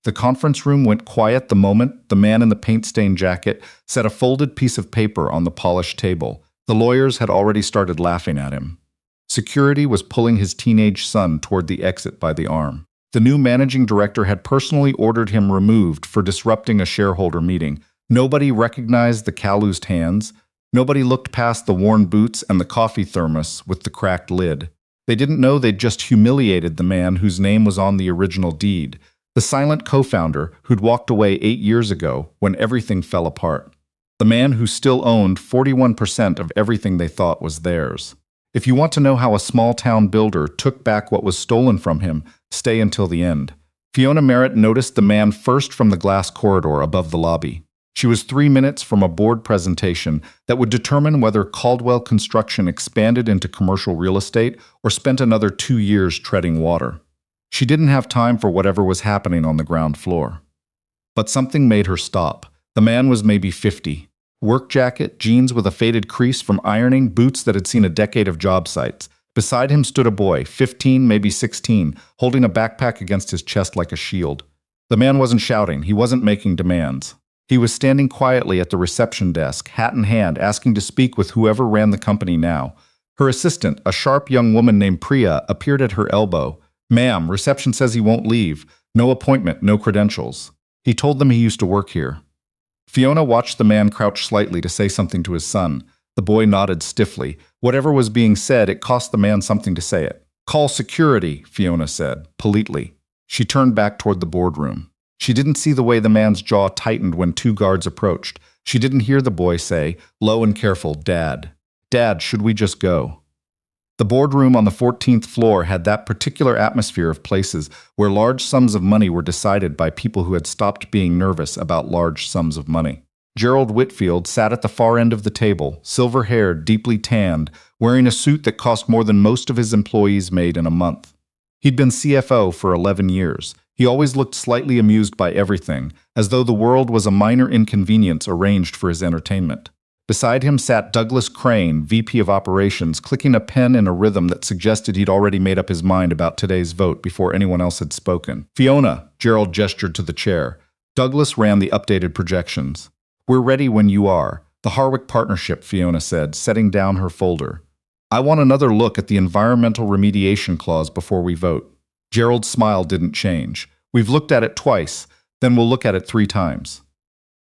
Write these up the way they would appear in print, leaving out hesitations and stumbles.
The conference room went quiet the moment the man in the paint-stained jacket set a folded piece of paper on the polished table. The lawyers had already started laughing at him. Security was pulling his teenage son toward the exit by the arm. The new managing director had personally ordered him removed for disrupting a shareholder meeting. Nobody recognized the calloused hands. Nobody looked past the worn boots and the coffee thermos with the cracked lid. They didn't know they'd just humiliated the man whose name was on the original deed, the silent co-founder who'd walked away 8 years ago when everything fell apart. The man who still owned 41% of everything they thought was theirs. If you want to know how a small-town builder took back what was stolen from him, stay until the end. Fiona Merritt noticed the man first from the glass corridor above the lobby. She was 3 minutes from a board presentation that would determine whether Caldwell Construction expanded into commercial real estate or spent another 2 years treading water. She didn't have time for whatever was happening on the ground floor. But something made her stop. The man was maybe 50. Work jacket, jeans with a faded crease from ironing, boots that had seen a decade of job sites. Beside him stood a boy, 15, maybe 16, holding a backpack against his chest like a shield. The man wasn't shouting. He wasn't making demands. He was standing quietly at the reception desk, hat in hand, asking to speak with whoever ran the company now. Her assistant, a sharp young woman named Priya, appeared at her elbow. "Ma'am, reception says he won't leave. No appointment, no credentials." He told them he used to work here. Fiona watched the man crouch slightly to say something to his son. The boy nodded stiffly. Whatever was being said, it cost the man something to say it. "Call security," Fiona said, politely. She turned back toward the boardroom. She didn't see the way the man's jaw tightened when 2 guards approached. She didn't hear the boy say, low and careful, "Dad. Dad, should we just go?" The boardroom on the 14th floor had that particular atmosphere of places where large sums of money were decided by people who had stopped being nervous about large sums of money. Gerald Whitfield sat at the far end of the table, silver-haired, deeply tanned, wearing a suit that cost more than most of his employees made in a month. He'd been CFO for 11 years. He always looked slightly amused by everything, as though the world was a minor inconvenience arranged for his entertainment. Beside him sat Douglas Crane, VP of Operations, clicking a pen in a rhythm that suggested he'd already made up his mind about today's vote before anyone else had spoken. "Fiona," Gerald gestured to the chair. Douglas ran the updated projections. "We're ready when you are. The Harwick Partnership," Fiona said, setting down her folder. "I want another look at the environmental remediation clause before we vote." Gerald's smile didn't change. "We've looked at it twice, then we'll look at it 3 times.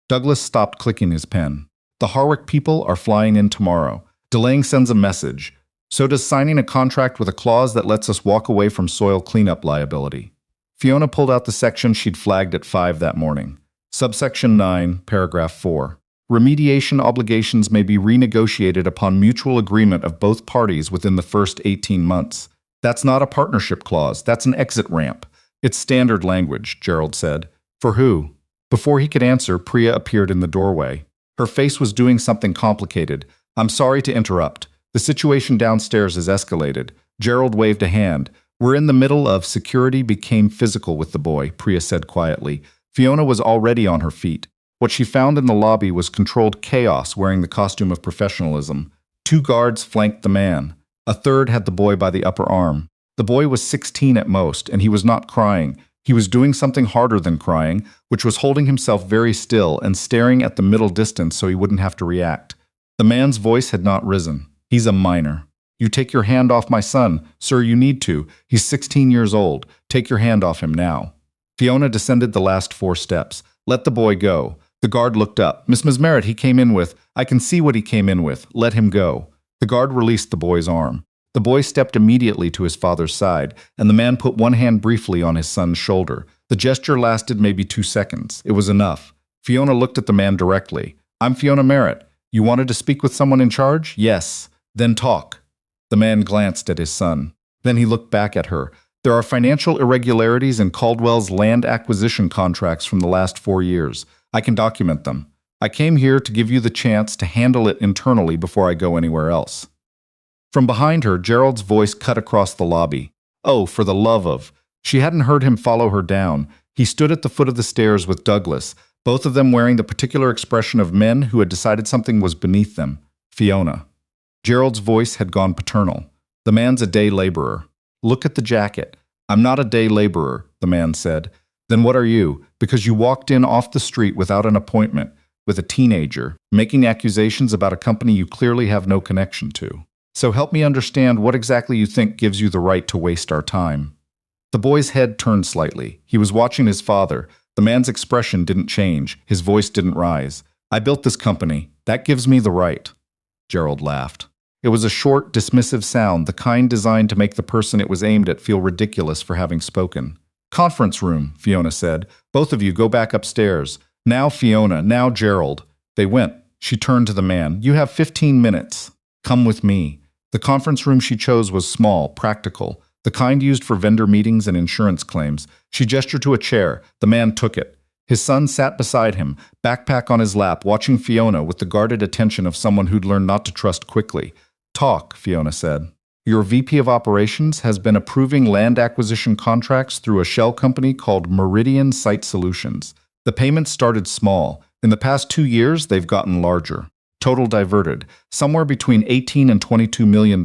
Douglas stopped clicking his pen. "The Harwick people are flying in tomorrow. Delaying sends a message. So does signing a contract with a clause that lets us walk away from soil cleanup liability." Fiona pulled out the section she'd flagged at 5 that morning. Subsection 9, paragraph 4. Remediation obligations may be renegotiated upon mutual agreement of both parties within the first 18 months. "That's not a partnership clause. That's an exit ramp." "It's standard language," Gerald said. "For who?" Before he could answer, Priya appeared in the doorway. Her face was doing something complicated. "I'm sorry to interrupt. The situation downstairs has escalated." Gerald waved a hand. "We're in the middle of..." Security became physical with the boy, Priya said quietly. Fiona was already on her feet. What she found in the lobby was controlled chaos wearing the costume of professionalism. 2 guards flanked the man. A third had the boy by the upper arm. The boy was 16 at most, and he was not crying. He was doing something harder than crying, which was holding himself very still and staring at the middle distance so he wouldn't have to react. The man's voice had not risen. "He's a minor. You take your hand off my son. Sir, you need to. He's 16 years old. Take your hand off him now." Fiona descended the last 4 steps. "Let the boy go." The guard looked up. Ms. Merritt, he came in with..." "I can see what he came in with. Let him go." The guard released the boy's arm. The boy stepped immediately to his father's side, and the man put one hand briefly on his son's shoulder. The gesture lasted maybe 2 seconds. It was enough. Fiona looked at the man directly. "I'm Fiona Merritt. You wanted to speak with someone in charge?" "Yes." "Then talk." The man glanced at his son. Then he looked back at her. "There are financial irregularities in Caldwell's land acquisition contracts from the last 4 years. I can document them. I came here to give you the chance to handle it internally before I go anywhere else." From behind her, Gerald's voice cut across the lobby. "Oh, for the love of..." She hadn't heard him follow her down. He stood at the foot of the stairs with Douglas, both of them wearing the particular expression of men who had decided something was beneath them. "Fiona." Gerald's voice had gone paternal. "The man's a day laborer. Look at the jacket." "I'm not a day laborer," the man said. Then what are you? Because you walked in off the street without an appointment, with a teenager, making accusations about a company you clearly have no connection to. So help me understand what exactly you think gives you the right to waste our time. The boy's head turned slightly. He was watching his father. The man's expression didn't change. His voice didn't rise. I built this company. That gives me the right. Gerald laughed. It was a short, dismissive sound, the kind designed to make the person it was aimed at feel ridiculous for having spoken. Conference room, Fiona said. Both of you go back upstairs. Now Fiona, now Gerald. They went. She turned to the man. You have 15 minutes. Come with me. The conference room she chose was small, practical, the kind used for vendor meetings and insurance claims. She gestured to a chair. The man took it. His son sat beside him, backpack on his lap, watching Fiona with the guarded attention of someone who'd learned not to trust quickly. Talk, Fiona said. Your VP of Operations has been approving land acquisition contracts through a shell company called Meridian Site Solutions. The payments started small. In the past 2 years, they've gotten larger. Total diverted, somewhere between $18 and $22 million,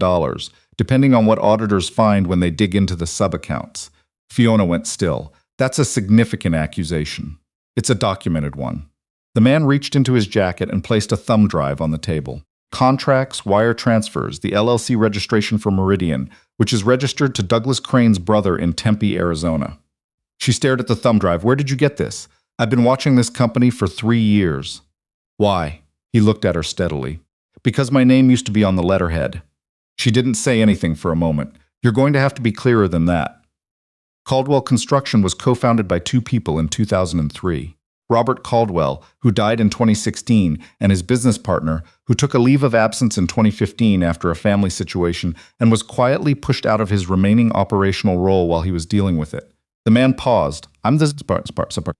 depending on what auditors find when they dig into the sub-accounts. Fiona went still. That's a significant accusation. It's a documented one. The man reached into his jacket and placed a thumb drive on the table. Contracts, wire transfers, the LLC registration for Meridian, which is registered to Douglas Crane's brother in Tempe, Arizona. She stared at the thumb drive. Where did you get this? I've been watching this company for 3 years. Why? He looked at her steadily. Because my name used to be on the letterhead. She didn't say anything for a moment. You're going to have to be clearer than that. Caldwell Construction was co-founded by 2 people in 2003. Robert Caldwell, who died in 2016, and his business partner, who took a leave of absence in 2015 after a family situation and was quietly pushed out of his remaining operational role while he was dealing with it. The man paused. I'm the part.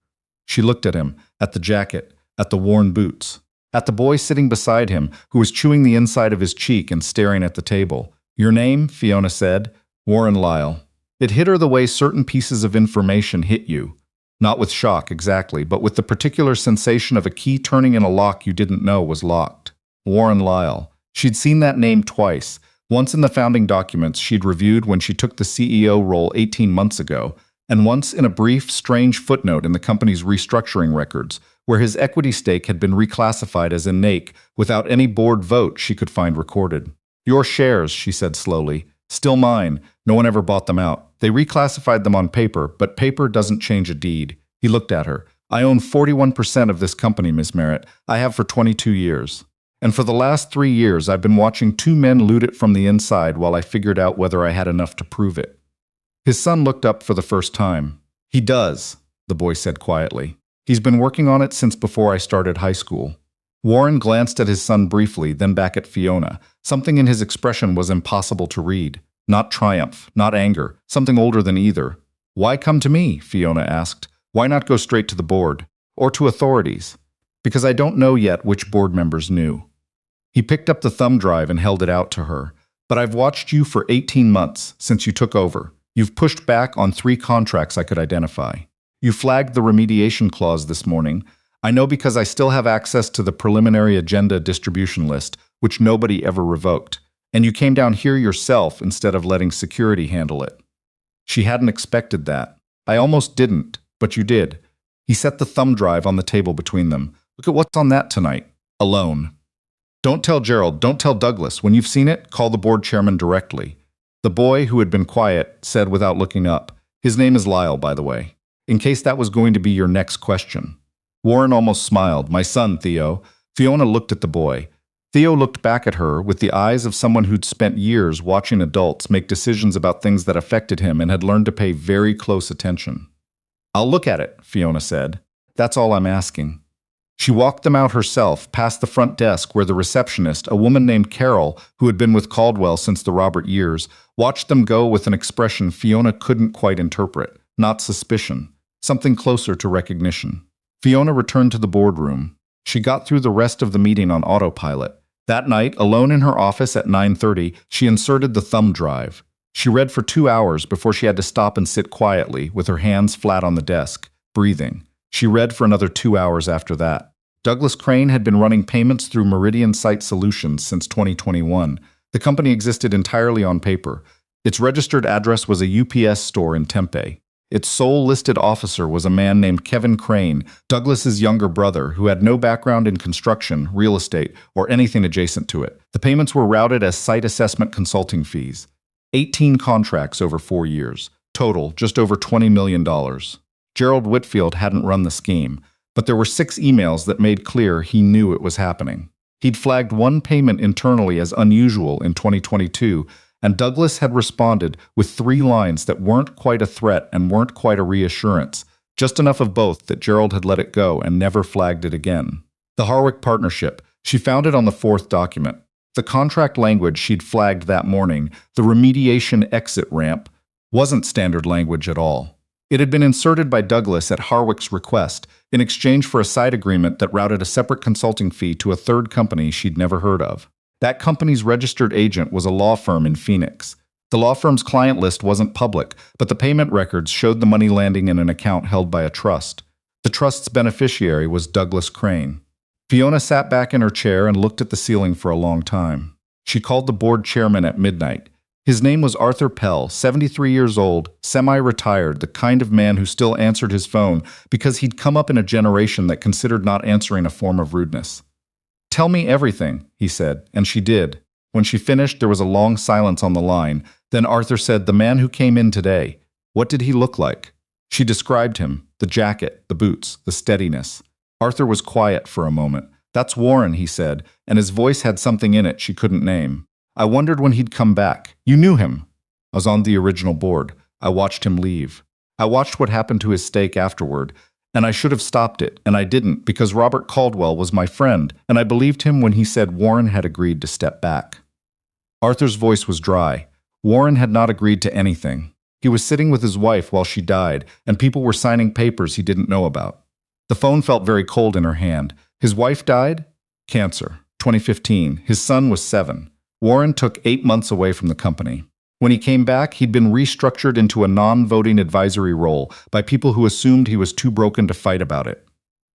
She looked at him, at the jacket, at the worn boots, at the boy sitting beside him, who was chewing the inside of his cheek and staring at the table. Your name, Fiona said. Warren Lyle. It hit her the way certain pieces of information hit you. Not with shock, exactly, but with the particular sensation of a key turning in a lock you didn't know was locked. Warren Lyle. She'd seen that name twice. Once in the founding documents she'd reviewed when she took the CEO role 18 months ago, and once in a brief, strange footnote in the company's restructuring records, where his equity stake had been reclassified as a NAIC without any board vote she could find recorded. Your shares, she said slowly. Still mine. No one ever bought them out. They reclassified them on paper, but paper doesn't change a deed. He looked at her. I own 41% of this company, Miss Merritt. I have for 22 years. And for the last 3 years, I've been watching 2 men loot it from the inside while I figured out whether I had enough to prove it. His son looked up for the first time. He does, the boy said quietly. He's been working on it since before I started high school. Warren glanced at his son briefly, then back at Fiona. Something in his expression was impossible to read. Not triumph, not anger, something older than either. Why come to me? Fiona asked. Why not go straight to the board? Or to authorities? Because I don't know yet which board members knew. He picked up the thumb drive and held it out to her. But I've watched you for 18 months, since you took over. You've pushed back on 3 contracts I could identify. You flagged the remediation clause this morning. I know because I still have access to the preliminary agenda distribution list, which nobody ever revoked. And you came down here yourself instead of letting security handle it. She hadn't expected that. I almost didn't, but you did. He set the thumb drive on the table between them. Look at what's on that tonight. Alone. Don't tell Gerald, don't tell Douglas. When you've seen it, call the board chairman directly. The boy, who had been quiet, said without looking up. His name is Lyle, by the way. In case that was going to be your next question. Warren almost smiled. My son, Theo. Fiona looked at the boy. Theo looked back at her with the eyes of someone who'd spent years watching adults make decisions about things that affected him and had learned to pay very close attention. I'll look at it, Fiona said. That's all I'm asking. She walked them out herself, past the front desk where the receptionist, a woman named Carol, who had been with Caldwell since the Robert years, watched them go with an expression Fiona couldn't quite interpret. Not suspicion. Something closer to recognition. Fiona returned to the boardroom. She got through the rest of the meeting on autopilot. That night, alone in her office at 9:30, she inserted the thumb drive. She read for 2 hours before she had to stop and sit quietly, with her hands flat on the desk, breathing. She read for another 2 hours after that. Douglas Crane had been running payments through Meridian Site Solutions since 2021. The company existed entirely on paper. Its registered address was a UPS store in Tempe. Its sole listed officer was a man named Kevin Crane, Douglas's younger brother, who had no background in construction, real estate, or anything adjacent to it. The payments were routed as site assessment consulting fees. 18 contracts over 4 years. Total, just over $20 million. Gerald Whitfield hadn't run the scheme, but there were 6 emails that made clear he knew it was happening. He'd flagged one payment internally as unusual in 2022, and Douglas had responded with 3 lines that weren't quite a threat and weren't quite a reassurance, just enough of both that Gerald had let it go and never flagged it again. The Harwick Partnership. She found it on the 4th document. The contract language she'd flagged that morning, the remediation exit ramp, wasn't standard language at all. It had been inserted by Douglas at Harwick's request in exchange for a side agreement that routed a separate consulting fee to a third company she'd never heard of. That company's registered agent was a law firm in Phoenix. The law firm's client list wasn't public, but the payment records showed the money landing in an account held by a trust. The trust's beneficiary was Douglas Crane. Fiona sat back in her chair and looked at the ceiling for a long time. She called the board chairman at midnight. His name was Arthur Pell, 73 years old, semi-retired, the kind of man who still answered his phone because he'd come up in a generation that considered not answering a form of rudeness. "Tell me everything," he said, and she did. When she finished, there was a long silence on the line. Then Arthur said, "The man who came in today, what did he look like?" She described him, the jacket, the boots, the steadiness. Arthur was quiet for a moment. "That's Warren," he said, and his voice had something in it she couldn't name. "I wondered when he'd come back. You knew him." "I was on the original board. I watched him leave. I watched what happened to his steak afterward, and I should have stopped it, and I didn't because Robert Caldwell was my friend, and I believed him when he said Warren had agreed to step back." Arthur's voice was dry. Warren had not agreed to anything. He was sitting with his wife while she died, and people were signing papers he didn't know about. The phone felt very cold in her hand. His wife died? Cancer. 2015. His son was 7. Warren took 8 months away from the company. When he came back, he'd been restructured into a non-voting advisory role by people who assumed he was too broken to fight about it.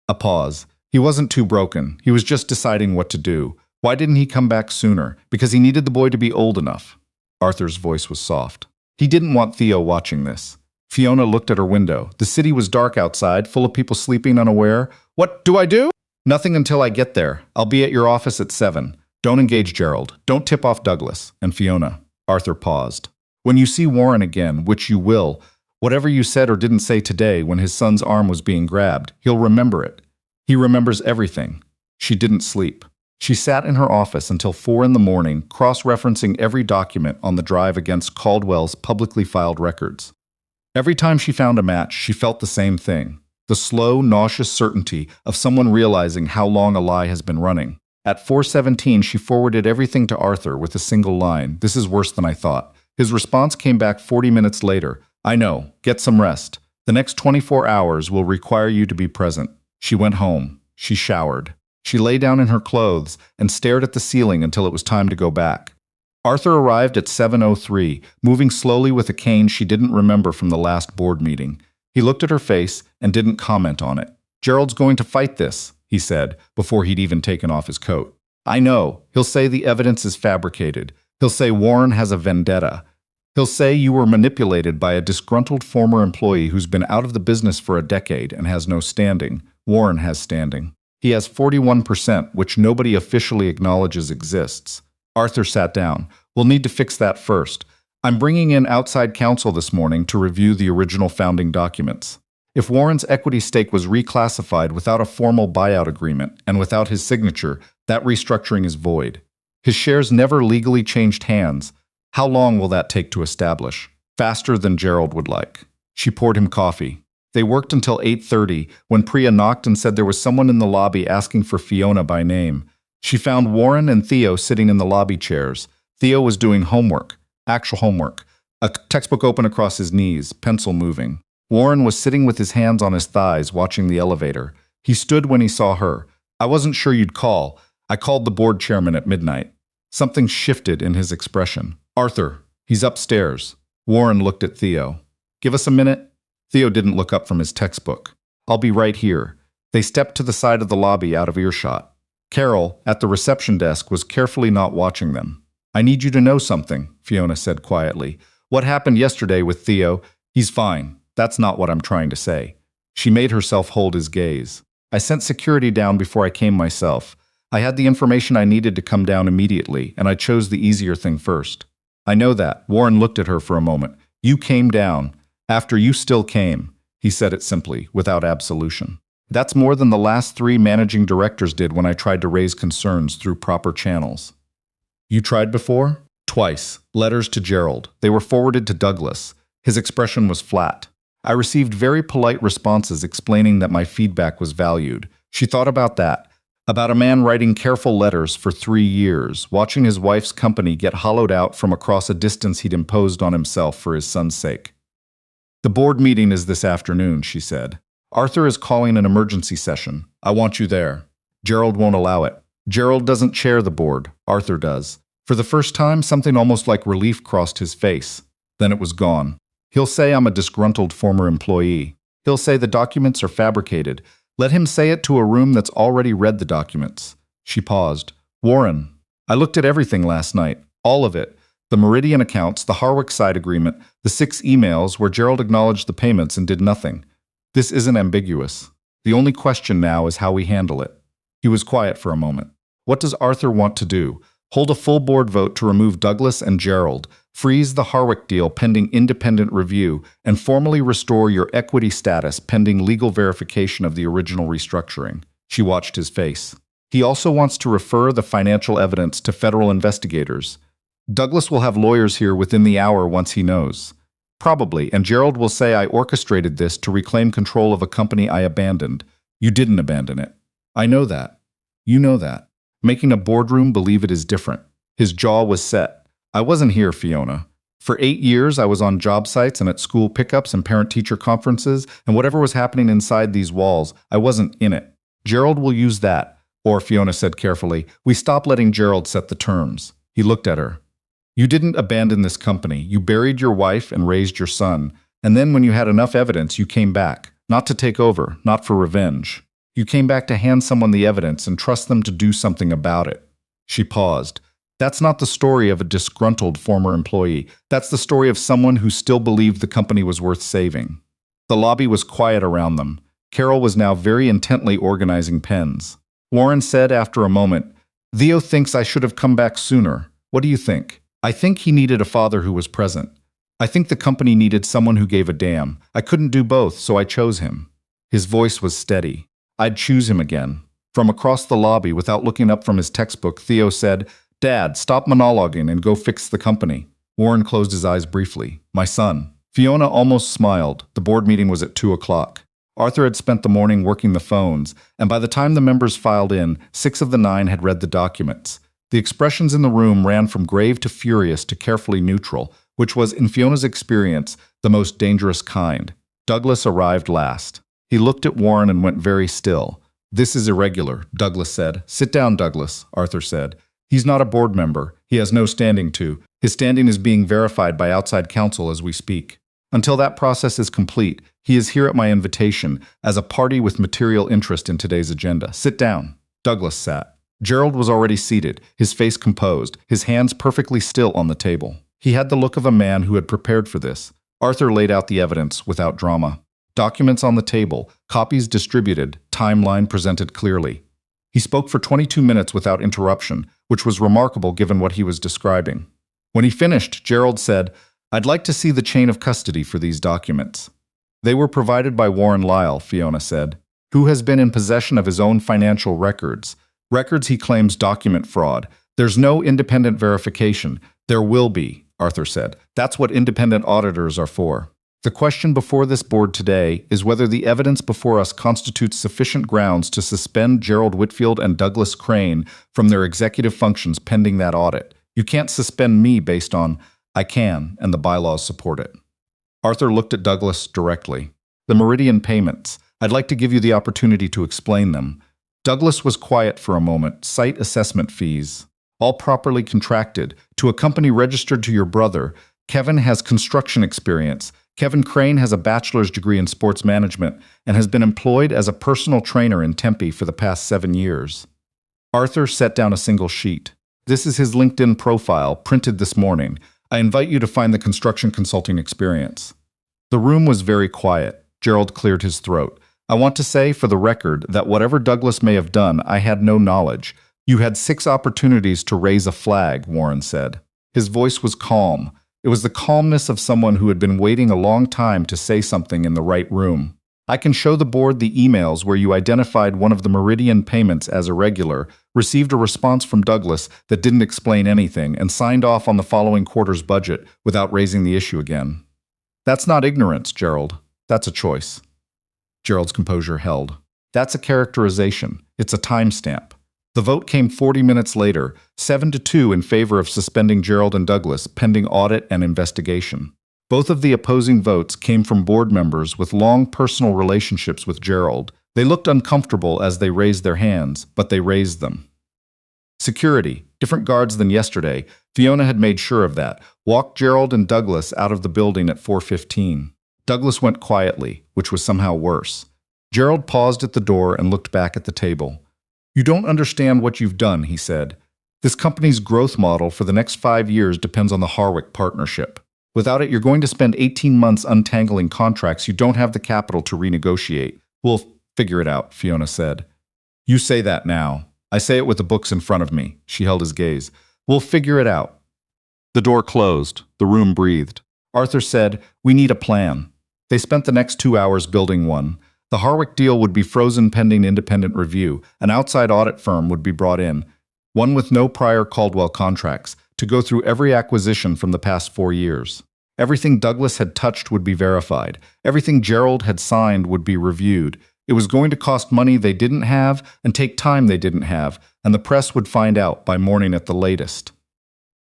A pause. He wasn't too broken. He was just deciding what to do. Why didn't he come back sooner? Because he needed the boy to be old enough. Arthur's voice was soft. He didn't want Theo watching this. Fiona looked at her window. The city was dark outside, full of people sleeping unaware. "What do I do?" "Nothing until I get there. I'll be at your office at 7. Don't engage Gerald. Don't tip off Douglas." And Fiona. Arthur paused. "When you see Warren again, which you will, whatever you said or didn't say today when his son's arm was being grabbed, he'll remember it. He remembers everything." She didn't sleep. She sat in her office until 4 in the morning, cross-referencing every document on the drive against Caldwell's publicly filed records. Every time she found a match, she felt the same thing. The slow, nauseous certainty of someone realizing how long a lie has been running. At 4:17, she forwarded everything to Arthur with a single line, "This is worse than I thought." His response came back 40 minutes later. "I know. Get some rest. The next 24 hours will require you to be present." She went home. She showered. She lay down in her clothes and stared at the ceiling until it was time to go back. Arthur arrived at 7:03, moving slowly with a cane she didn't remember from the last board meeting. He looked at her face and didn't comment on it. "Gerald's going to fight this," he said, before he'd even taken off his coat. "I know. He'll say the evidence is fabricated. He'll say Warren has a vendetta. He'll say you were manipulated by a disgruntled former employee who's been out of the business for a decade and has no standing. Warren has standing. He has 41%, which nobody officially acknowledges exists." Arthur sat down. "We'll need to fix that first. I'm bringing in outside counsel this morning to review the original founding documents. If Warren's equity stake was reclassified without a formal buyout agreement and without his signature, that restructuring is void. His shares never legally changed hands. How long will that take to establish? Faster than Gerald would like." She poured him coffee. They worked until 8:30 when Priya knocked and said there was someone in the lobby asking for Fiona by name. She found Warren and Theo sitting in the lobby chairs. Theo was doing homework, actual homework, a textbook open across his knees, pencil moving. Warren was sitting with his hands on his thighs watching the elevator. He stood when he saw her. "I wasn't sure you'd call. I called the board chairman at midnight." Something shifted in his expression. "Arthur, he's upstairs." Warren looked at Theo. "Give us a minute." Theo didn't look up from his textbook. "I'll be right here." They stepped to the side of the lobby out of earshot. Carol, at the reception desk, was carefully not watching them. "I need you to know something," Fiona said quietly. "What happened yesterday with Theo? He's fine. That's not what I'm trying to say. She made herself hold his gaze. I sent security down before I came myself. I had the information I needed to come down immediately, and I chose the easier thing first. I know that. Warren looked at her for a moment. You came down. After you still came. He said it simply, without absolution. That's more than the last 3 managing directors did when I tried to raise concerns through proper channels. You tried before? Twice. Letters to Gerald. They were forwarded to Douglas. His expression was flat. I received very polite responses explaining that my feedback was valued. She thought about that. About a man writing careful letters for 3 years, watching his wife's company get hollowed out from across a distance he'd imposed on himself for his son's sake. The board meeting is this afternoon, she said. Arthur is calling an emergency session. I want you there. Gerald won't allow it. Gerald doesn't chair the board. Arthur does. For the first time, something almost like relief crossed his face. Then it was gone. He'll say I'm a disgruntled former employee. He'll say the documents are fabricated. Let him say it to a room that's already read the documents. She paused. Warren, I looked at everything last night. All of it. The Meridian accounts, the Harwick side agreement, the 6 emails where Gerald acknowledged the payments and did nothing. This isn't ambiguous. The only question now is how we handle it. He was quiet for a moment. What does Arthur want to do? Hold a full board vote to remove Douglas and Gerald, freeze the Harwick deal pending independent review, and formally restore your equity status pending legal verification of the original restructuring. She watched his face. He also wants to refer the financial evidence to federal investigators. Douglas will have lawyers here within the hour once he knows. Probably, and Gerald will say I orchestrated this to reclaim control of a company I abandoned. You didn't abandon it. I know that. You know that. Making a boardroom believe it is different. His jaw was set. I wasn't here, Fiona. For 8 years, I was on job sites and at school pickups and parent-teacher conferences, and whatever was happening inside these walls, I wasn't in it. Gerald will use that. Or, Fiona said carefully, we stop letting Gerald set the terms. He looked at her. You didn't abandon this company. You buried your wife and raised your son. And then when you had enough evidence, you came back. Not to take over, not for revenge. You came back to hand someone the evidence and trust them to do something about it. She paused. That's not the story of a disgruntled former employee. That's the story of someone who still believed the company was worth saving. The lobby was quiet around them. Carol was now very intently organizing pens. Warren said after a moment, Theo thinks I should have come back sooner. What do you think? I think he needed a father who was present. I think the company needed someone who gave a damn. I couldn't do both, so I chose him. His voice was steady. I'd choose him again. From across the lobby, without looking up from his textbook, Theo said, Dad, stop monologuing and go fix the company. Warren closed his eyes briefly. My son. Fiona almost smiled. The board meeting was at 2 o'clock. Arthur had spent the morning working the phones, and by the time the members filed in, 6 of the 9 had read the documents. The expressions in the room ran from grave to furious to carefully neutral, which was, in Fiona's experience, the most dangerous kind. Douglas arrived last. He looked at Warren and went very still. This is irregular, Douglas said. Sit down, Douglas, Arthur said. He's not a board member. He has no standing to. His standing is being verified by outside counsel as we speak. Until that process is complete, he is here at my invitation as a party with material interest in today's agenda. Sit down. Douglas sat. Gerald was already seated, his face composed, his hands perfectly still on the table. He had the look of a man who had prepared for this. Arthur laid out the evidence without drama. Documents on the table, copies distributed, timeline presented clearly. He spoke for 22 minutes without interruption, which was remarkable given what he was describing. When he finished, Gerald said, I'd like to see the chain of custody for these documents. They were provided by Warren Lyle, Fiona said, who has been in possession of his own financial records. Records he claims document fraud. There's no independent verification. There will be, Arthur said. That's what independent auditors are for. The question before this board today is whether the evidence before us constitutes sufficient grounds to suspend Gerald Whitfield and Douglas Crane from their executive functions pending that audit. You can't suspend me based on, I can, and the bylaws support it. Arthur looked at Douglas directly. The Meridian payments. I'd like to give you the opportunity to explain them. Douglas was quiet for a moment. Site assessment fees. All properly contracted. To a company registered to your brother. Kevin has construction experience. Kevin Crane has a bachelor's degree in sports management and has been employed as a personal trainer in Tempe for the past 7 years. Arthur set down a single sheet. This is his LinkedIn profile, printed this morning. I invite you to find the construction consulting experience. The room was very quiet. Gerald cleared his throat. I want to say, for the record, that whatever Douglas may have done, I had no knowledge. You had 6 opportunities to raise a flag, Warren said. His voice was calm. It was the calmness of someone who had been waiting a long time to say something in the right room. I can show the board the emails where you identified one of the Meridian payments as irregular, received a response from Douglas that didn't explain anything, and signed off on the following quarter's budget without raising the issue again. That's not ignorance, Gerald. That's a choice. Gerald's composure held. That's a characterization. It's a timestamp. The vote came 40 minutes later, 7-2 in favor of suspending Gerald and Douglas pending audit and investigation. Both of the opposing votes came from board members with long personal relationships with Gerald. They looked uncomfortable as they raised their hands, but they raised them. Security, different guards than yesterday. Fiona had made sure of that. Walked Gerald and Douglas out of the building at 4:15. Douglas went quietly, which was somehow worse. Gerald paused at the door and looked back at the table. You don't understand what you've done, he said. This company's growth model for the next 5 years depends on the Harwick partnership. Without it, you're going to spend 18 months untangling contracts you don't have the capital to renegotiate. We'll figure it out, Fiona said. You say that now. I say it with the books in front of me. She held his gaze. We'll figure it out. The door closed. The room breathed. Arthur said, we need a plan. They spent the next 2 hours building one. The Harwick deal would be frozen pending independent review. An outside audit firm would be brought in, one with no prior Caldwell contracts, to go through every acquisition from the past 4 years. Everything Douglas had touched would be verified. Everything Gerald had signed would be reviewed. It was going to cost money they didn't have and take time they didn't have, and the press would find out by morning at the latest.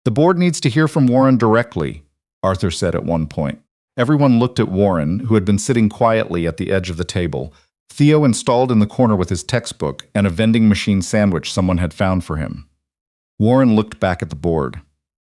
The board needs to hear from Warren directly, Arthur said at one point. Everyone looked at Warren, who had been sitting quietly at the edge of the table. Theo installed in the corner with his textbook and a vending machine sandwich someone had found for him. Warren looked back at the board.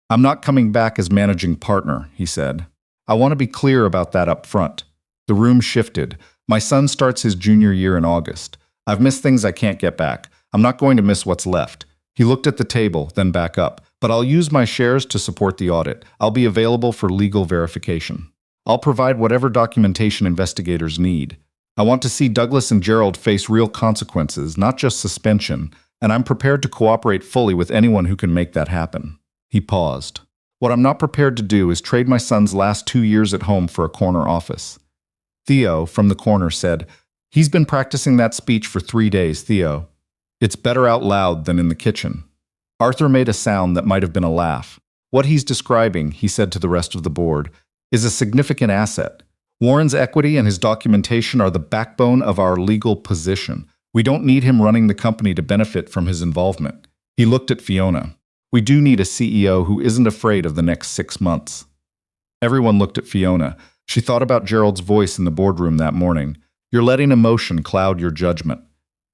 I'm not coming back as managing partner, he said. I want to be clear about that up front. The room shifted. My son starts his junior year in August. I've missed things I can't get back. I'm not going to miss what's left. He looked at the table, then back up. But I'll use my shares to support the audit. I'll be available for legal verification. I'll provide whatever documentation investigators need. I want to see Douglas and Gerald face real consequences, not just suspension, and I'm prepared to cooperate fully with anyone who can make that happen. He paused. What I'm not prepared to do is trade my son's last 2 years at home for a corner office. Theo, from the corner, said, He's been practicing that speech for 3 days, Theo. It's better out loud than in the kitchen. Arthur made a sound that might have been a laugh. What he's describing, he said to the rest of the board, is a significant asset. Warren's equity and his documentation are the backbone of our legal position. We don't need him running the company to benefit from his involvement. He looked at Fiona. We do need a CEO who isn't afraid of the next 6 months. Everyone looked at Fiona. She thought about Gerald's voice in the boardroom that morning. You're letting emotion cloud your judgment.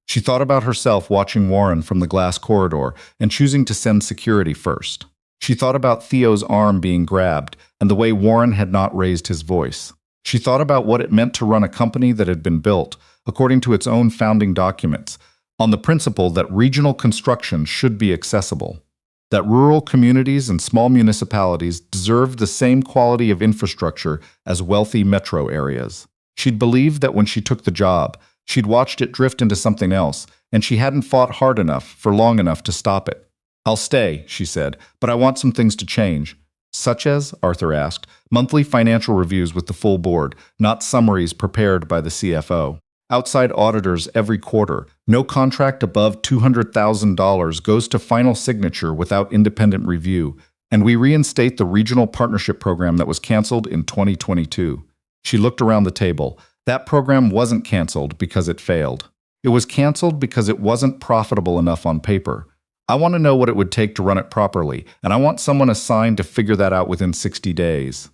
She thought about herself watching Warren from the glass corridor and choosing to send security first. She thought about Theo's arm being grabbed and the way Warren had not raised his voice. She thought about what it meant to run a company that had been built, according to its own founding documents, on the principle that regional construction should be accessible, that rural communities and small municipalities deserved the same quality of infrastructure as wealthy metro areas. She'd believed that when she took the job, she'd watched it drift into something else, and she hadn't fought hard enough for long enough to stop it. I'll stay, she said, but I want some things to change. Such as, Arthur asked, monthly financial reviews with the full board, not summaries prepared by the CFO. Outside auditors every quarter. No contract above $200,000 goes to final signature without independent review. And we reinstate the regional partnership program that was canceled in 2022. She looked around the table. That program wasn't canceled because it failed. It was canceled because it wasn't profitable enough on paper. I want to know what it would take to run it properly, and I want someone assigned to figure that out within 60 days.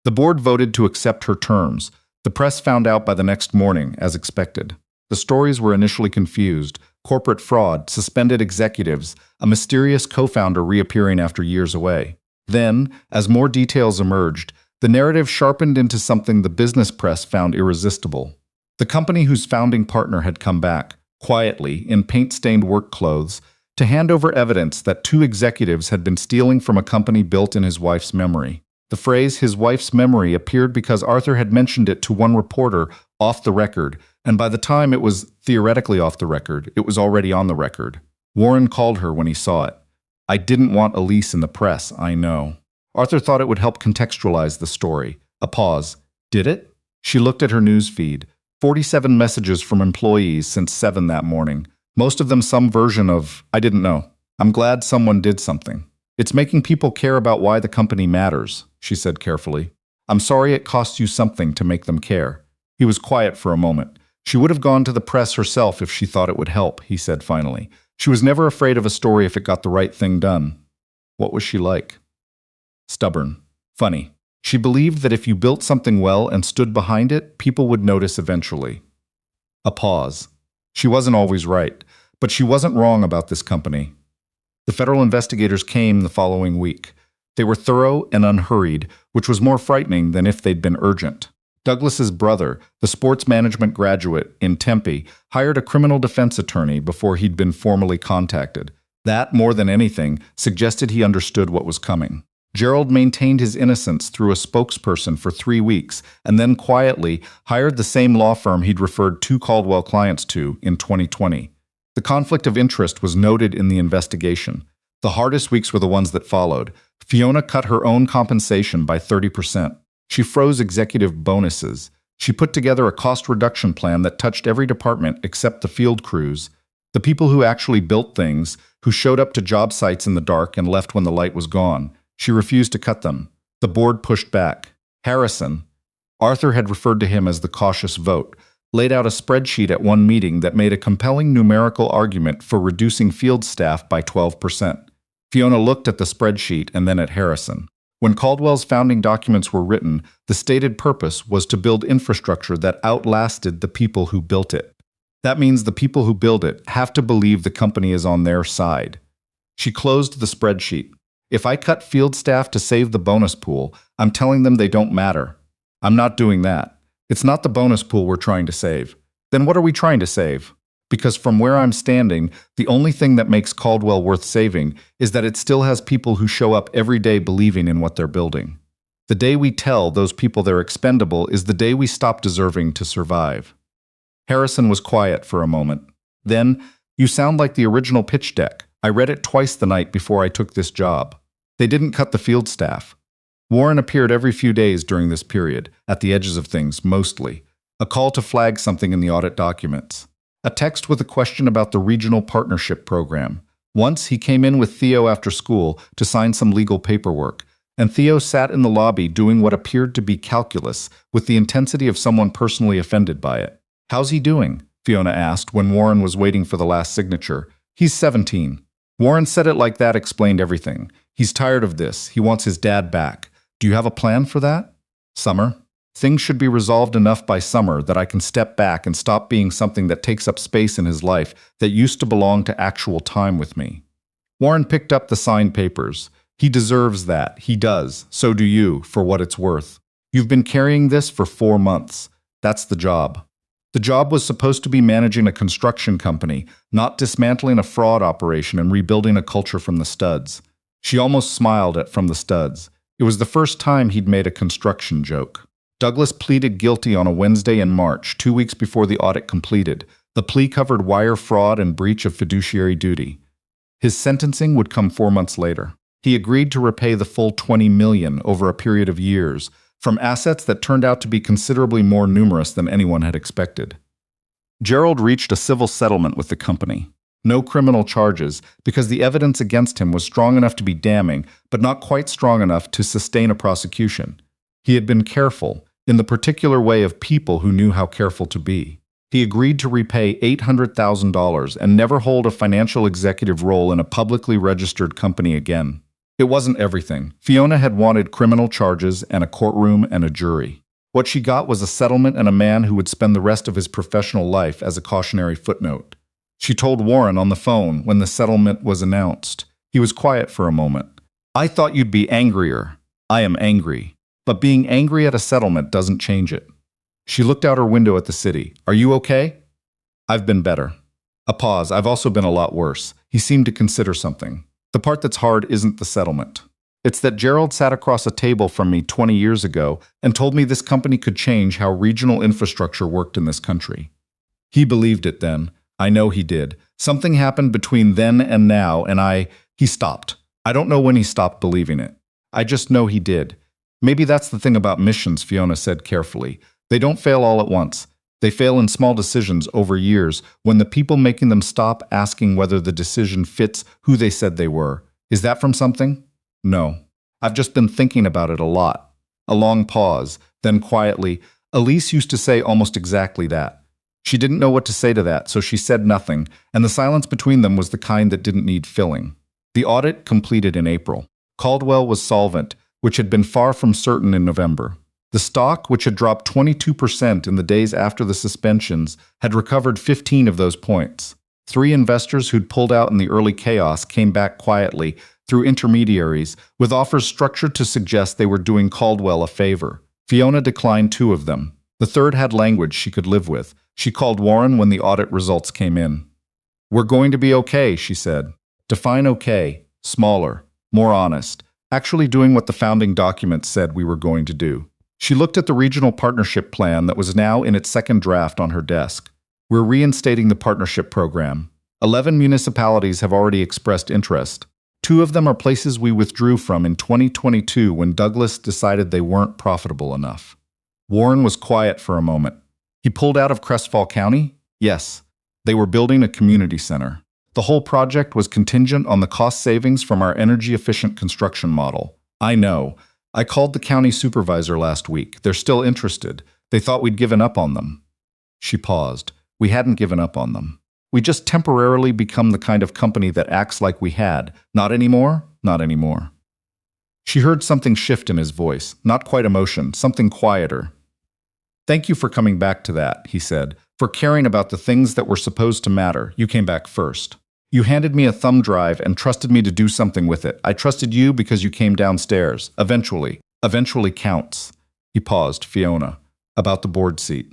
The board voted to accept her terms. The press found out by the next morning, as expected. The stories were initially confused. Corporate fraud, suspended executives, a mysterious co-founder reappearing after years away. Then, as more details emerged, the narrative sharpened into something the business press found irresistible. The company whose founding partner had come back, quietly, in paint-stained work clothes, to hand over evidence that 2 executives had been stealing from a company built in his wife's memory. The phrase "his wife's memory" appeared because Arthur had mentioned it to one reporter off the record, and by the time it was theoretically off the record, it was already on the record. Warren called her when he saw it. "I didn't want Elise in the press, I know." Arthur thought it would help contextualize the story. A pause. Did it? She looked at her news feed. 47 messages from employees since 7 that morning. Most of them some version of, "I didn't know. I'm glad someone did something." "It's making people care about why the company matters," she said carefully. "I'm sorry it costs you something to make them care." He was quiet for a moment. "She would have gone to the press herself if she thought it would help," he said finally. "She was never afraid of a story if it got the right thing done." What was she like? Stubborn. Funny. She believed that if you built something well and stood behind it, people would notice eventually. A pause. She wasn't always right, but she wasn't wrong about this company. The federal investigators came the following week. They were thorough and unhurried, which was more frightening than if they'd been urgent. Douglas's brother, the sports management graduate in Tempe, hired a criminal defense attorney before he'd been formally contacted. That, more than anything, suggested he understood what was coming. Gerald maintained his innocence through a spokesperson for 3 weeks, and then quietly hired the same law firm he'd referred 2 Caldwell clients to in 2020. The conflict of interest was noted in the investigation. The hardest weeks were the ones that followed. Fiona cut her own compensation by 30%. She froze executive bonuses. She put together a cost reduction plan that touched every department except the field crews. The people who actually built things, who showed up to job sites in the dark and left when the light was gone. She refused to cut them. The board pushed back. Harrison, Arthur had referred to him as the cautious vote, laid out a spreadsheet at one meeting that made a compelling numerical argument for reducing field staff by 12%. Fiona looked at the spreadsheet and then at Harrison. When Caldwell's founding documents were written, the stated purpose was to build infrastructure that outlasted the people who built it. That means the people who build it have to believe the company is on their side. She closed the spreadsheet. "If I cut field staff to save the bonus pool, I'm telling them they don't matter. I'm not doing that. It's not the bonus pool we're trying to save. Then what are we trying to save? Because from where I'm standing, the only thing that makes Caldwell worth saving is that it still has people who show up every day believing in what they're building. The day we tell those people they're expendable is the day we stop deserving to survive." Harrison was quiet for a moment. Then, "You sound like the original pitch deck. I read it twice the night before I took this job. They didn't cut the field staff." Warren appeared every few days during this period, at the edges of things mostly. A call to flag something in the audit documents. A text with a question about the regional partnership program. Once he came in with Theo after school to sign some legal paperwork, and Theo sat in the lobby doing what appeared to be calculus with the intensity of someone personally offended by it. "How's he doing?" Fiona asked when Warren was waiting for the last signature. "He's 17. Warren said it like that explained everything. "He's tired of this. He wants his dad back. Do you have a plan for that?" "Summer. Things should be resolved enough by summer that I can step back and stop being something that takes up space in his life that used to belong to actual time with me." Warren picked up the signed papers. "He deserves that. He does. So do you, for what it's worth. You've been carrying this for 4 months. That's the job." The job was supposed to be managing a construction company, not dismantling a fraud operation and rebuilding a culture from the studs. She almost smiled at "from the studs." It was the first time he'd made a construction joke. Douglas pleaded guilty on a Wednesday in March, 2 weeks before the audit completed. The plea covered wire fraud and breach of fiduciary duty. His sentencing would come 4 months later. He agreed to repay the full $20 million over a period of years, from assets that turned out to be considerably more numerous than anyone had expected. Gerald reached a civil settlement with the company. No criminal charges, because the evidence against him was strong enough to be damning, but not quite strong enough to sustain a prosecution. He had been careful, in the particular way of people who knew how careful to be. He agreed to repay $800,000 and never hold a financial executive role in a publicly registered company again. It wasn't everything. Fiona had wanted criminal charges and a courtroom and a jury. What she got was a settlement and a man who would spend the rest of his professional life as a cautionary footnote. She told Warren on the phone when the settlement was announced. He was quiet for a moment. "I thought you'd be angrier. I am angry. But being angry at a settlement doesn't change it." She looked out her window at the city. "Are you okay?" "I've been better." A pause. "I've also been a lot worse." He seemed to consider something. "The part that's hard isn't the settlement. It's that Gerald sat across a table from me 20 years ago and told me this company could change how regional infrastructure worked in this country. He believed it then. I know he did. Something happened between then and now, and he stopped. I don't know when he stopped believing it. I just know he did. Maybe that's the thing about missions, Fiona said carefully. They don't fail all at once. They fail in small decisions over years when the people making them stop asking whether the decision fits who they said they were. Is that from something? No. I've just been thinking about it a lot. A long pause, then quietly, Elise used to say almost exactly that. She didn't know what to say to that, so she said nothing, and the silence between them was the kind that didn't need filling. The audit completed in April. Caldwell was solvent, which had been far from certain in November. The stock, which had dropped 22% in the days after the suspensions, had recovered 15 of those points. 3 investors who'd pulled out in the early chaos came back quietly, through intermediaries, with offers structured to suggest they were doing Caldwell a favor. Fiona declined 2 of them. The third had language she could live with. She called Warren when the audit results came in. "We're going to be okay," she said. Define okay. Smaller. More honest. Actually doing what the founding documents said we were going to do. She looked at the regional partnership plan that was now in its second draft on her desk. We're reinstating the partnership program. 11 municipalities have already expressed interest. 2 of them are places we withdrew from in 2022 when Douglas decided they weren't profitable enough. Warren was quiet for a moment. He pulled out of Crestvall County? Yes. They were building a community center. The whole project was contingent on the cost savings from our energy-efficient construction model. I know. I called the county supervisor last week. They're still interested. They thought we'd given up on them. She paused. We hadn't given up on them. We just temporarily become the kind of company that acts like we had. Not anymore? Not anymore. She heard something shift in his voice. Not quite emotion, something quieter. Thank you for coming back to that, he said. For caring about the things that were supposed to matter. You came back first. You handed me a thumb drive and trusted me to do something with it. I trusted you because you came downstairs. Eventually. Eventually counts. He paused. Fiona. About the board seat.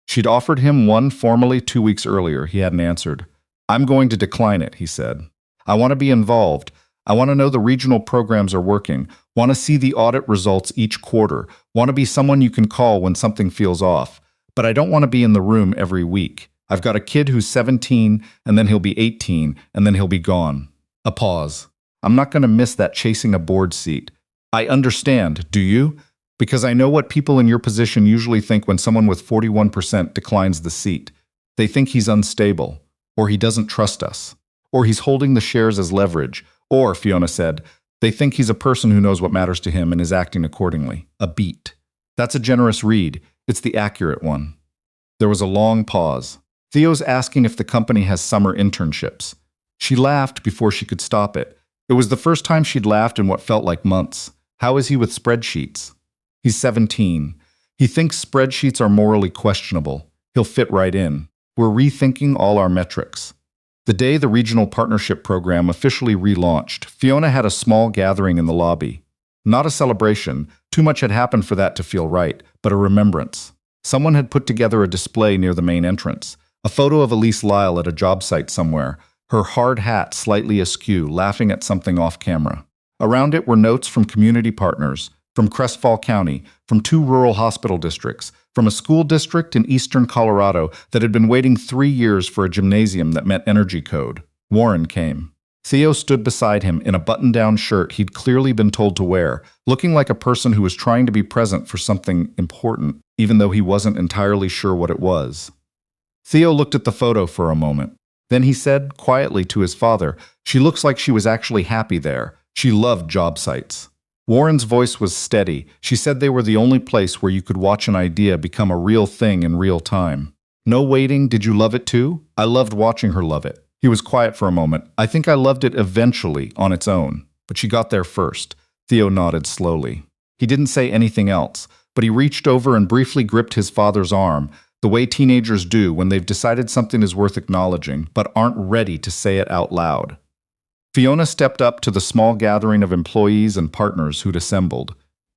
She'd offered him one formally 2 weeks earlier. He hadn't answered. I'm going to decline it, he said. I want to be involved. I want to know the regional programs are working. Want to see the audit results each quarter. Want to be someone you can call when something feels off. But I don't want to be in the room every week. I've got a kid who's 17, and then he'll be 18, and then he'll be gone. A pause. I'm not going to miss that chasing a board seat. I understand, do you? Because I know what people in your position usually think when someone with 41% declines the seat. They think he's unstable, or he doesn't trust us, or he's holding the shares as leverage, or, Fiona said, they think he's a person who knows what matters to him and is acting accordingly. A beat. That's a generous read. It's the accurate one. There was a long pause. Theo's asking if the company has summer internships. She laughed before she could stop it. It was the first time she'd laughed in what felt like months. How is he with spreadsheets? He's 17. He thinks spreadsheets are morally questionable. He'll fit right in. We're rethinking all our metrics. The day the regional partnership program officially relaunched, Fiona had a small gathering in the lobby. Not a celebration. Too much had happened for that to feel right, but a remembrance. Someone had put together a display near the main entrance. A photo of Warren Lyle at a job site somewhere, her hard hat slightly askew, laughing at something off camera. Around it were notes from community partners, from Crestvall County, from 2 rural hospital districts, from a school district in eastern Colorado that had been waiting 3 years for a gymnasium that met energy code. Warren came. Theo stood beside him in a button-down shirt he'd clearly been told to wear, looking like a person who was trying to be present for something important, even though he wasn't entirely sure what it was. Theo looked at the photo for a moment. Then he said, quietly to his father, "She looks like she was actually happy there. She loved job sites." Warren's voice was steady. She said they were the only place where you could watch an idea become a real thing in real time. No waiting, did you love it too? I loved watching her love it. He was quiet for a moment. I think I loved it eventually, on its own. But she got there first. Theo nodded slowly. He didn't say anything else, but he reached over and briefly gripped his father's arm, the way teenagers do when they've decided something is worth acknowledging, but aren't ready to say it out loud. Fiona stepped up to the small gathering of employees and partners who'd assembled.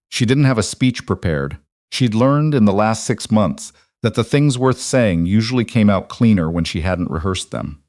She didn't have a speech prepared. She'd learned in the last 6 months that the things worth saying usually came out cleaner when she hadn't rehearsed them.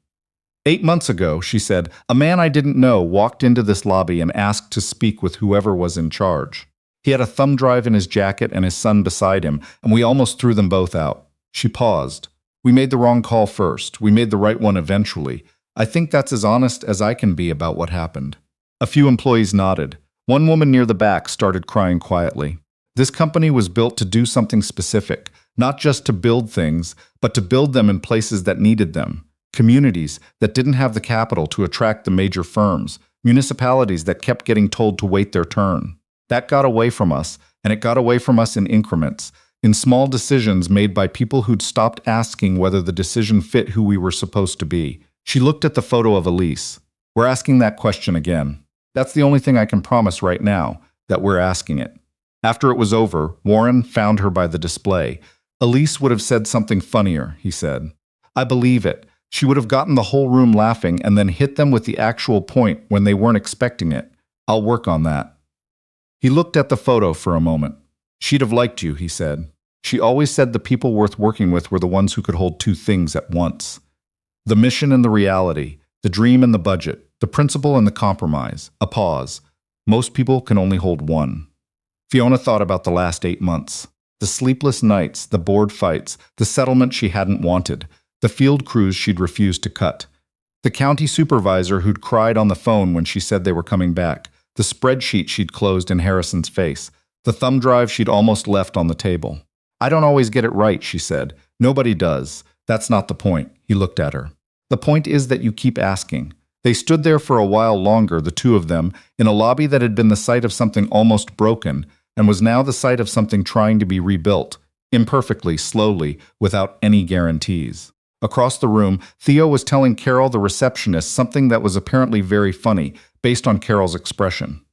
8 months ago, she said, a man I didn't know walked into this lobby and asked to speak with whoever was in charge. He had a thumb drive in his jacket and his son beside him, and we almost threw them both out. She paused. We made the wrong call first. We made the right one eventually. I think that's as honest as I can be about what happened. A few employees nodded. One woman near the back started crying quietly. This company was built to do something specific, not just to build things, but to build them in places that needed them. Communities that didn't have the capital to attract the major firms. Municipalities that kept getting told to wait their turn. That got away from us, and it got away from us in increments, in small decisions made by people who'd stopped asking whether the decision fit who we were supposed to be. She looked at the photo of Elise. We're asking that question again. That's the only thing I can promise right now, that we're asking it. After it was over, Warren found her by the display. Elise would have said something funnier, he said. I believe it. She would have gotten the whole room laughing and then hit them with the actual point when they weren't expecting it. I'll work on that. He looked at the photo for a moment. She'd have liked you, he said. She always said the people worth working with were the ones who could hold two things at once. The mission and the reality, the dream and the budget, the principle and the compromise. A pause. Most people can only hold one. Fiona thought about the last 8 months. The sleepless nights, the board fights, the settlement she hadn't wanted, the field crews she'd refused to cut. The county supervisor who'd cried on the phone when she said they were coming back. The spreadsheet she'd closed in Harrison's face. The thumb drive she'd almost left on the table. I don't always get it right, she said. Nobody does. That's not the point. He looked at her. The point is that you keep asking. They stood there for a while longer, the two of them, in a lobby that had been the site of something almost broken, and was now the site of something trying to be rebuilt, imperfectly, slowly, without any guarantees. Across the room, Theo was telling Carol, the receptionist, something that was apparently very funny, based on Carol's expression.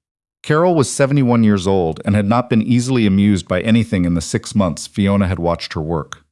Carol was 71 years old and had not been easily amused by anything in the 6 months Fiona had watched her work.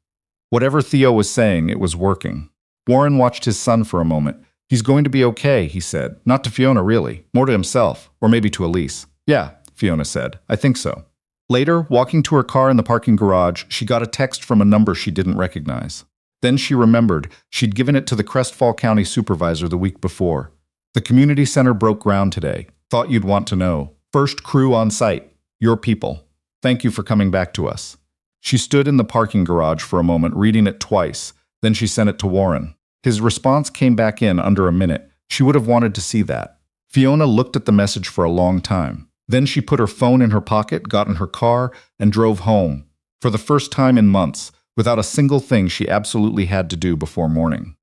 Whatever Theo was saying, it was working. Warren watched his son for a moment. He's going to be okay, he said. Not to Fiona, really. More to himself, or maybe to Elise. Yeah, Fiona said. I think so. Later, walking to her car in the parking garage, she got a text from a number she didn't recognize. Then she remembered she'd given it to the Crestfall County supervisor the week before. The community center broke ground today. Thought you'd want to know. First crew on site. Your people. Thank you for coming back to us. She stood in the parking garage for a moment, reading it twice. Then she sent it to Warren. His response came back in under a minute. She would have wanted to see that. Fiona looked at the message for a long time. Then she put her phone in her pocket, got in her car, and drove home. For the first time in months, without a single thing she absolutely had to do before morning.